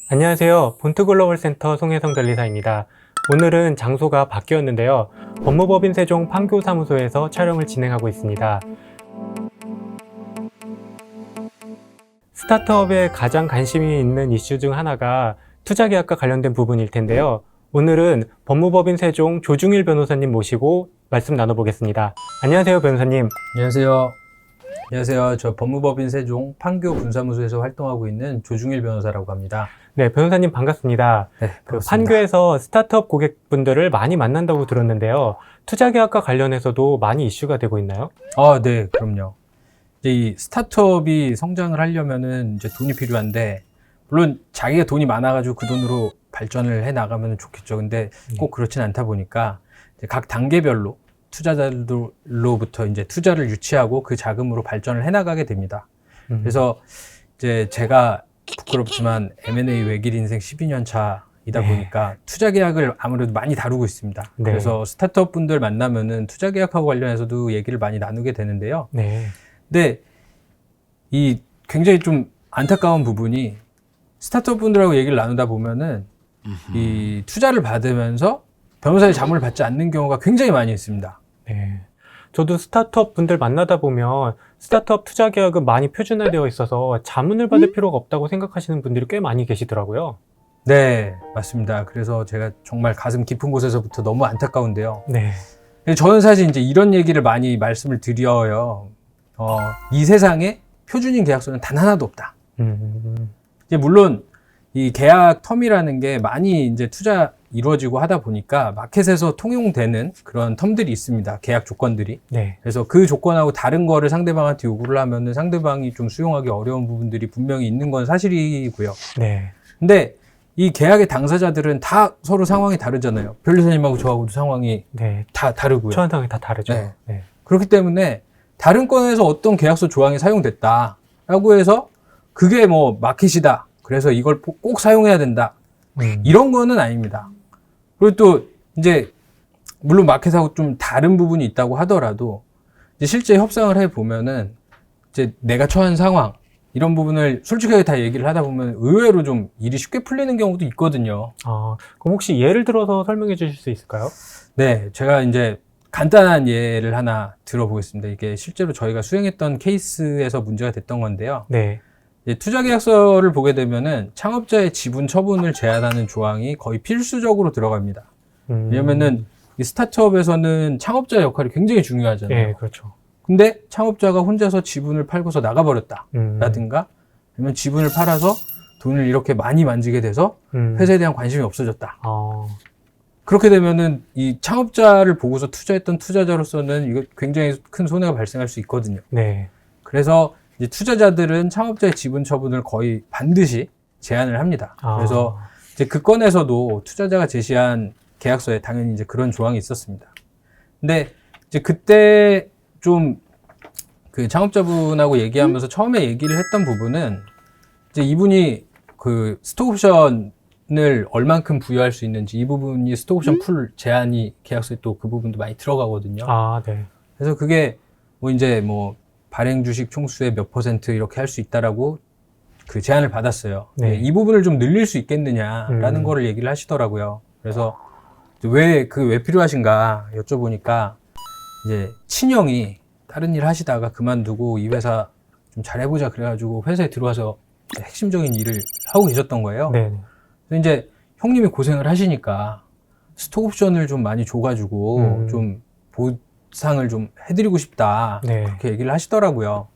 안녕하세요. 본트글로벌센터 송혜성 변리사입니다. 오늘은 장소가 바뀌었는데요. 법무법인 세종 판교사무소에서 촬영을 진행하고 있습니다. 스타트업에 가장 관심이 있는 이슈 중 하나가 투자계약과 관련된 부분일 텐데요. 오늘은 법무법인 세종 조중일 변호사님 모시고 말씀 나눠보겠습니다. 안녕하세요, 변호사님. 안녕하세요. 안녕하세요. 저 법무법인 세종 판교 분사무소에서 활동하고 있는 조중일 변호사라고 합니다. 네, 변호사님 반갑습니다. 네, 그 반갑습니다. 판교에서 스타트업 고객분들을 많이 만난다고 들었는데요. 투자계약과 관련해서도 많이 이슈가 되고 있나요? 네, 그럼요. 이제 이 스타트업이 성장을 하려면은 이제 돈이 필요한데, 물론 자기가 돈이 많아가지고 그 돈으로 발전을 해 나가면 좋겠죠. 근데 꼭 그렇진 않다 보니까 이제 각 단계별로 투자자들로부터 이제 투자를 유치하고 그 자금으로 발전을 해 나가게 됩니다. 그래서 이제 제가 부끄럽지만 M&A 외길 인생 12년 차이다 보니까 투자 계약을 아무래도 많이 다루고 있습니다. 네. 그래서 스타트업 분들 만나면은 투자 계약하고 관련해서도 얘기를 많이 나누게 되는데요. 네. 근데 이 굉장히 좀 안타까운 부분이 스타트업 분들하고 얘기를 나누다 보면은 이 투자를 받으면서 변호사의 자문을 받지 않는 경우가 굉장히 많이 있습니다. 네. 저도 스타트업 분들 만나다 보면 스타트업 투자 계약은 많이 표준화되어 있어서 자문을 받을 필요가 없다고 생각하시는 분들이 꽤 많이 계시더라고요. 네, 맞습니다. 그래서 제가 정말 가슴 깊은 곳에서부터 너무 안타까운데요. 네. 근데 저는 사실 이제 이런 얘기를 많이 말씀을 드려요. 이 세상에 표준인 계약서는 단 하나도 없다. 이제 물론 이 계약 텀이라는 게 많이 이제 투자 이루어지고 하다 보니까 마켓에서 통용되는 그런 텀들이 있습니다. 계약 조건들이. 네. 그래서 그 조건하고 다른 거를 상대방한테 요구를 하면은 상대방이 좀 수용하기 어려운 부분들이 분명히 있는 건 사실이고요. 네. 근데 이 계약의 당사자들은 다 서로 상황이 다르잖아요. 변리사님하고 저하고도 상황이 네. 다 다르고요. 처한 다 다르죠. 네. 네. 그렇기 때문에 다른 건에서 어떤 계약서 조항이 사용됐다라고 해서 그게 뭐 마켓이다. 그래서 이걸 꼭 사용해야 된다. 이런 거는 아닙니다. 그리고 또 이제 물론 마켓하고 좀 다른 부분이 있다고 하더라도 이제 실제 협상을 해 보면은 이제 내가 처한 상황 이런 부분을 솔직하게 다 얘기를 하다 보면 의외로 좀 일이 쉽게 풀리는 경우도 있거든요. 그럼 혹시 예를 들어서 설명해 주실 수 있을까요? 네, 제가 이제 간단한 예를 하나 들어보겠습니다. 이게 실제로 저희가 수행했던 케이스에서 문제가 됐던 건데요. 네. 투자계약서를 보게 되면은 창업자의 지분 처분을 제한하는 조항이 거의 필수적으로 들어갑니다. 왜냐면은 이 스타트업에서는 창업자의 역할이 굉장히 중요하잖아요. 네, 그렇죠. 근데 창업자가 혼자서 지분을 팔고서 나가버렸다. 라든가 아니면 지분을 팔아서 돈을 이렇게 많이 만지게 돼서 회사에 대한 관심이 없어졌다. 그렇게 되면은 이 창업자를 보고서 투자했던 투자자로서는 이거 굉장히 큰 손해가 발생할 수 있거든요. 네. 그래서 이제 투자자들은 창업자의 지분 처분을 거의 반드시 제한을 합니다. 그래서 이제 그 건에서도 투자자가 제시한 계약서에 당연히 이제 그런 조항이 있었습니다. 근데 이제 그때 좀 그 창업자분하고 얘기하면서 처음에 얘기를 했던 부분은 이제 이분이 그 스톡옵션을 얼만큼 부여할 수 있는지 이 부분이 스톡옵션 풀 제한이 계약서에 또 그 부분도 많이 들어가거든요. 네. 그래서 그게 뭐 이제 뭐 발행 주식 총수의 몇 % 이렇게 할 수 있다라고 그 제안을 받았어요. 네. 이 부분을 좀 늘릴 수 있겠느냐라는 거를 얘기를 하시더라고요. 그래서 왜 필요하신가 여쭤보니까 이제 친형이 다른 일 하시다가 그만두고 이 회사 좀 잘해보자 그래가지고 회사에 들어와서 핵심적인 일을 하고 계셨던 거예요. 네. 그래서 이제 형님이 고생을 하시니까 스톡 옵션을 좀 많이 줘가지고 좀 보상을 좀 해드리고 싶다. 네. 그렇게 얘기를 하시더라고요.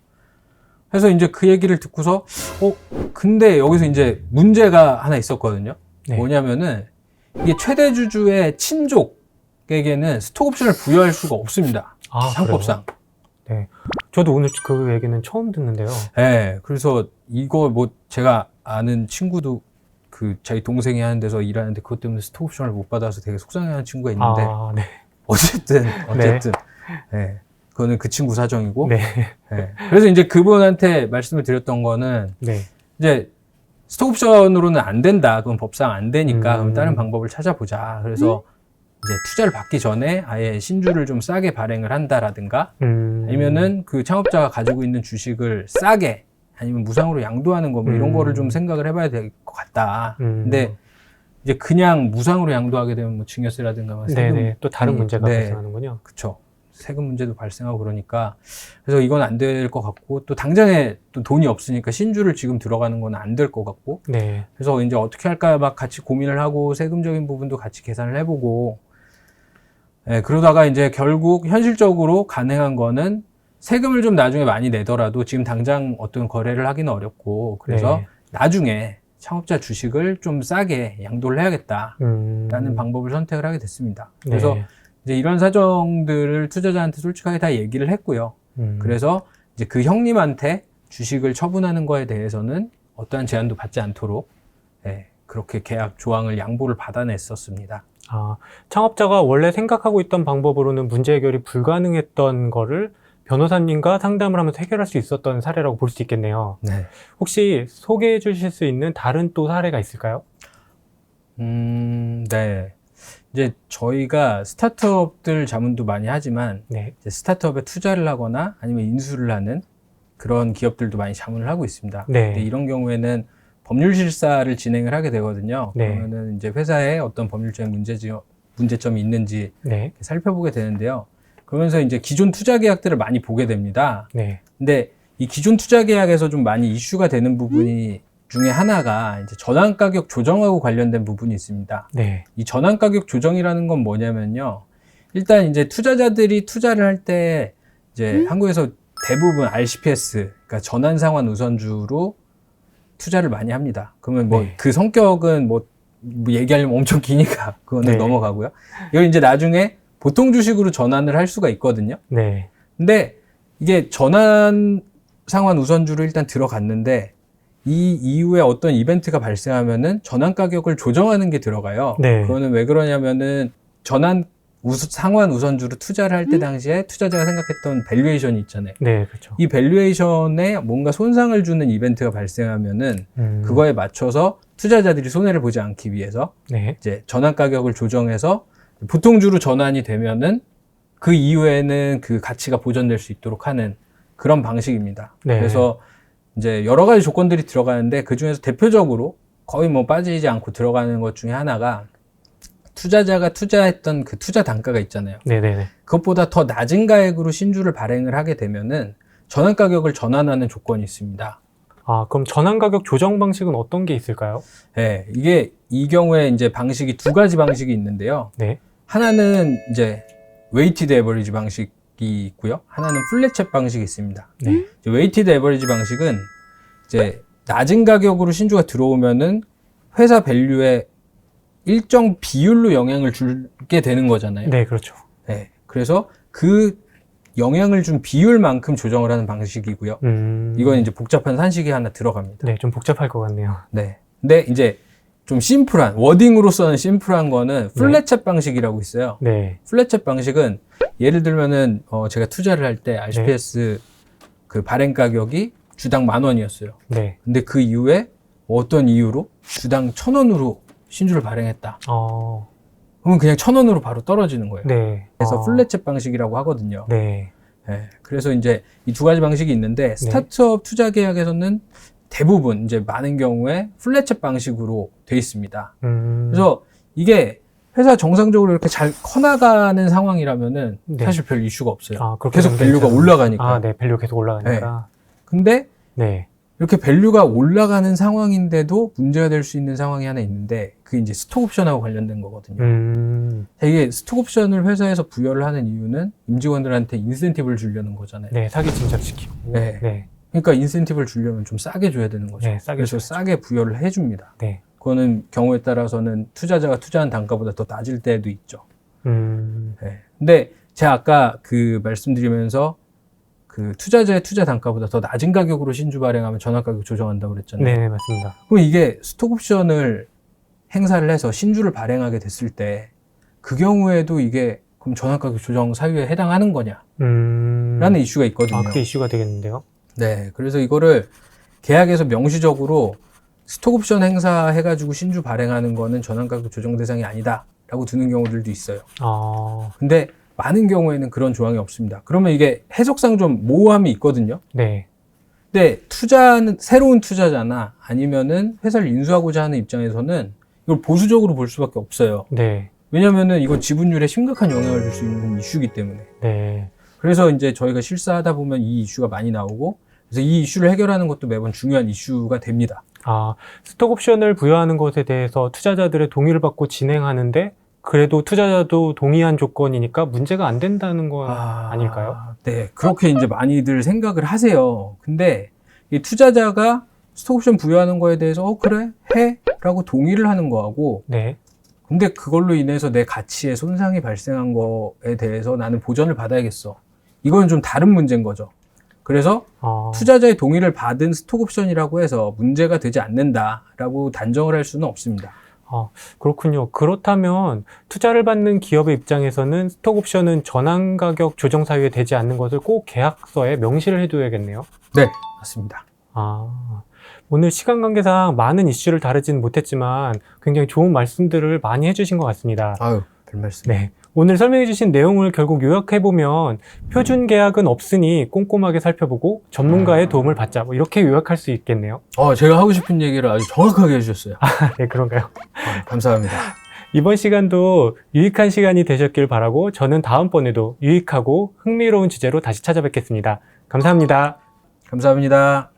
그래서 이제 그 얘기를 듣고서, 근데 여기서 이제 문제가 하나 있었거든요. 네. 뭐냐면은, 이게 최대 주주의 친족에게는 스톡 옵션을 부여할 수가 없습니다. 상법상. 그래요? 네. 저도 오늘 그 얘기는 처음 듣는데요. 네. 그래서 이거 뭐 제가 아는 친구도 그 자기 동생이 하는 데서 일하는데 그것 때문에 스톡 옵션을 못 받아서 되게 속상해하는 친구가 있는데, 네. 어쨌든. 네. 그거는 그 친구 사정이고. 네. 네. 그래서 이제 그분한테 말씀을 드렸던 거는, 네. 이제 스톡옵션으로는 안 된다. 그건 법상 안 되니까 그럼 다른 방법을 찾아보자. 그래서 이제 투자를 받기 전에 아예 신주를 좀 싸게 발행을 한다라든가 아니면은 그 창업자가 가지고 있는 주식을 싸게 아니면 무상으로 양도하는 거 뭐 이런 거를 좀 생각을 해봐야 될 것 같다. 근데 이제 그냥 무상으로 양도하게 되면 뭐 증여세라든가 세금 네네. 또 다른 문제가 네. 발생하는군요. 그쵸. 세금 문제도 발생하고 그러니까 그래서 이건 안 될 것 같고 또 당장에 또 돈이 없으니까 신주를 지금 들어가는 건 안 될 것 같고 네. 그래서 이제 어떻게 할까 막 같이 고민을 하고 세금적인 부분도 같이 계산을 해보고 예, 그러다가 이제 결국 현실적으로 가능한 거는 세금을 좀 나중에 많이 내더라도 지금 당장 어떤 거래를 하기는 어렵고 그래서 네. 나중에 창업자 주식을 좀 싸게 양도를 해야겠다라는 방법을 선택을 하게 됐습니다. 그래서 네. 이제 이런 사정들을 투자자한테 솔직하게 다 얘기를 했고요. 그래서 이제 그 형님한테 주식을 처분하는 거에 대해서는 어떠한 제한도 받지 않도록 예, 그렇게 계약 조항을 양보를 받아냈었습니다. 아, 창업자가 원래 생각하고 있던 방법으로는 문제 해결이 불가능했던 거를 변호사님과 상담을 하면서 해결할 수 있었던 사례라고 볼 수 있겠네요. 네. 혹시 소개해 주실 수 있는 다른 또 사례가 있을까요? 네. 이제 저희가 스타트업들 자문도 많이 하지만 네. 이제 스타트업에 투자를 하거나 아니면 인수를 하는 그런 기업들도 많이 자문을 하고 있습니다. 네. 근데 이런 경우에는 법률 실사를 진행을 하게 되거든요. 네. 그러면은 이제 회사에 어떤 법률적인 문제점이 있는지 네. 살펴보게 되는데요. 그러면서 이제 기존 투자 계약들을 많이 보게 됩니다. 네. 근데 이 기존 투자 계약에서 좀 많이 이슈가 되는 부분이 중에 하나가 이제 전환 가격 조정하고 관련된 부분이 있습니다. 네. 이 전환 가격 조정이라는 건 뭐냐면요. 일단 이제 투자자들이 투자를 할 때 이제 한국에서 대부분 RCPS, 그러니까 전환 상환 우선주로 투자를 많이 합니다. 그러면 뭐 네. 그 성격은 뭐 얘기하려면 엄청 기니까 그거는 네. 넘어가고요. 이걸 이제 나중에 보통 주식으로 전환을 할 수가 있거든요. 네. 근데 이게 전환 상환 우선주로 일단 들어갔는데 이 이후에 어떤 이벤트가 발생하면은 전환 가격을 조정하는 게 들어가요. 네. 그거는 왜 그러냐면은 상환 우선주로 투자를 할 때 당시에 투자자가 생각했던 밸류에이션이 있잖아요. 네, 그렇죠. 이 밸류에이션에 뭔가 손상을 주는 이벤트가 발생하면은 그거에 맞춰서 투자자들이 손해를 보지 않기 위해서 네. 이제 전환 가격을 조정해서 보통주로 전환이 되면은 그 이후에는 그 가치가 보존될 수 있도록 하는 그런 방식입니다. 네. 그래서 이제 여러 가지 조건들이 들어가는데 그 중에서 대표적으로 거의 뭐 빠지지 않고 들어가는 것 중에 하나가 투자자가 투자했던 그 투자 단가가 있잖아요. 네네네. 그것보다 더 낮은 가액으로 신주를 발행을 하게 되면은 전환 가격을 전환하는 조건이 있습니다. 아, 그럼 전환 가격 조정 방식은 어떤 게 있을까요? 네, 이게 이 경우에 이제 방식이 두 가지 방식이 있는데요. 네. 하나는 이제 웨이티드 에버리지 방식이 있고요. 하나는 플랫챗 방식이 있습니다. 네. 웨이티드 에버리지 방식은 이제 낮은 가격으로 신주가 들어오면은 회사 밸류에 일정 비율로 영향을 주게 되는 거잖아요. 네, 그렇죠. 네, 그래서 그 영향을 준 비율만큼 조정을 하는 방식이고요. 이건 이제 복잡한 산식이 하나 들어갑니다. 네, 좀 복잡할 것 같네요. 네. 근데 이제 좀 심플한, 워딩으로서는 심플한 거는 플랫챗 방식이라고 있어요. 네. 플랫챗 방식은 예를 들면은 제가 투자를 할 때 RCPS 그 발행 가격이 주당 10,000원이었어요. 네. 근데 그 이후에 어떤 이유로 주당 1,000원으로 신주를 발행했다. 그러면 그냥 1,000원으로 바로 떨어지는 거예요. 네. 그래서 플랫챗 방식이라고 하거든요. 네. 네. 그래서 이제 이 두 가지 방식이 있는데 스타트업 투자 계약에서는 대부분 이제 많은 경우에 플랫챗 방식으로 돼 있습니다. 그래서 이게 회사 정상적으로 이렇게 잘 커나가는 상황이라면은 네. 사실 별 이슈가 없어요. 아, 그렇게 계속 밸류가 올라가니까. 아, 네. 밸류 계속 올라가니까. 근데 네. 이렇게 밸류가 올라가는 상황인데도 문제가 될 수 있는 상황이 하나 있는데 그게 이제 스톡 옵션하고 관련된 거거든요. 이게 스톡 옵션을 회사에서 부여를 하는 이유는 임직원들한테 인센티브를 주려는 거잖아요. 네, 사기 진작시키고. 네. 네. 그러니까 인센티브를 주려면 좀 싸게 줘야 되는 거죠. 네, 싸게 그래서 줘야죠. 싸게 부여를 해줍니다. 네. 그거는 경우에 따라서는 투자자가 투자한 단가보다 더 낮을 때도 있죠. 네. 근데 제가 아까 그 말씀드리면서 그 투자자의 투자 단가보다 더 낮은 가격으로 신주 발행하면 전환 가격 조정한다고 그랬잖아요. 네, 맞습니다. 그럼 이게 스톡 옵션을 행사를 해서 신주를 발행하게 됐을 때 그 경우에도 이게 그럼 전환 가격 조정 사유에 해당하는 거냐? 라는 이슈가 있거든요. 아, 그게 이슈가 되겠는데요? 네. 그래서 이거를 계약에서 명시적으로 스톡 옵션 행사해가지고 신주 발행하는 거는 전환 가격 조정 대상이 아니다. 라고 두는 경우들도 있어요. 근데 많은 경우에는 그런 조항이 없습니다. 그러면 이게 해석상 좀 모호함이 있거든요. 네. 근데 새로운 투자자나 아니면은 회사를 인수하고자 하는 입장에서는 이걸 보수적으로 볼 수밖에 없어요. 네. 왜냐면은 이건 지분율에 심각한 영향을 줄 수 있는 이슈이기 때문에. 네. 그래서 이제 저희가 실사하다 보면 이 이슈가 많이 나오고, 그래서 이 이슈를 해결하는 것도 매번 중요한 이슈가 됩니다. 스톡옵션을 부여하는 것에 대해서 투자자들의 동의를 받고 진행하는데 그래도 투자자도 동의한 조건이니까 문제가 안 된다는 건 아닐까요? 네, 그렇게 이제 많이들 생각을 하세요. 근데 이 투자자가 스톡옵션 부여하는 거에 대해서 그래? 해? 라고 동의를 하는 거하고, 네. 근데 그걸로 인해서 내 가치에 손상이 발생한 거에 대해서 나는 보전을 받아야겠어. 이건 좀 다른 문제인 거죠. 그래서 투자자의 동의를 받은 스톡옵션이라고 해서 문제가 되지 않는다라고 단정을 할 수는 없습니다. 그렇군요. 그렇다면 투자를 받는 기업의 입장에서는 스톡옵션은 전환 가격 조정 사유에 되지 않는 것을 꼭 계약서에 명시를 해둬야겠네요. 네, 맞습니다. 오늘 시간 관계상 많은 이슈를 다루지는 못했지만 굉장히 좋은 말씀들을 많이 해주신 것 같습니다. 아유, 별 말씀. 네. 오늘 설명해주신 내용을 결국 요약해보면 표준 계약은 없으니 꼼꼼하게 살펴보고 전문가의 도움을 받자. 이렇게 요약할 수 있겠네요. 제가 하고 싶은 얘기를 아주 정확하게 해주셨어요. 네, 그런가요? 감사합니다. 이번 시간도 유익한 시간이 되셨길 바라고 저는 다음번에도 유익하고 흥미로운 주제로 다시 찾아뵙겠습니다. 감사합니다. 감사합니다.